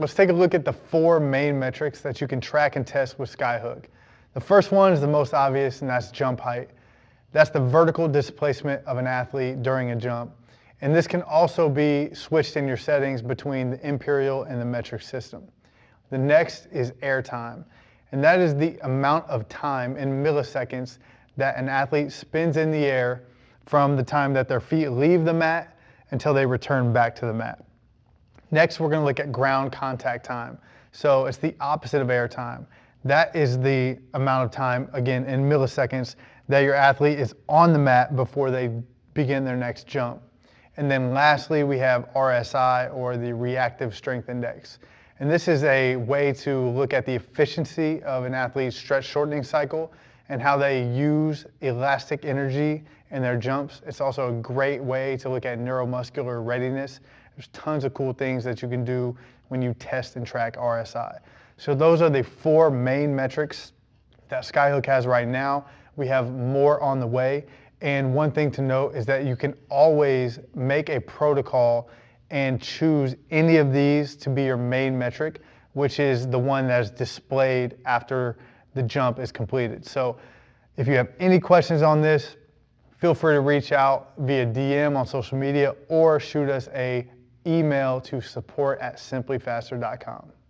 let's take a look at the 4 main metrics that you can track and test with Skyhook. The first one is the most obvious, and that's jump height. That's the vertical displacement of an athlete during a jump. And this can also be switched in your settings between the imperial and the metric system. The next is air time, and that is the amount of time in milliseconds that an athlete spends in the air from the time that their feet leave the mat until they return back to the mat. Next, we're going to look at ground contact time. So it's the opposite of air time. That is the amount of time, again, in milliseconds, that your athlete is on the mat before they begin their next jump. And then lastly, we have RSI, or the reactive strength index. And this is a way to look at the efficiency of an athlete's stretch shortening cycle and how they use elastic energy in their jumps. It's also a great way to look at neuromuscular readiness. There's tons of cool things that you can do when you test and track RSI. So those are the 4 main metrics that Skyhook has right now. We have more on the way. And one thing to note is that you can always make a protocol and choose any of these to be your main metric, which is the one that's displayed after the jump is completed. So if you have any questions on this, feel free to reach out via DM on social media or shoot us an email to support@simplyfaster.com.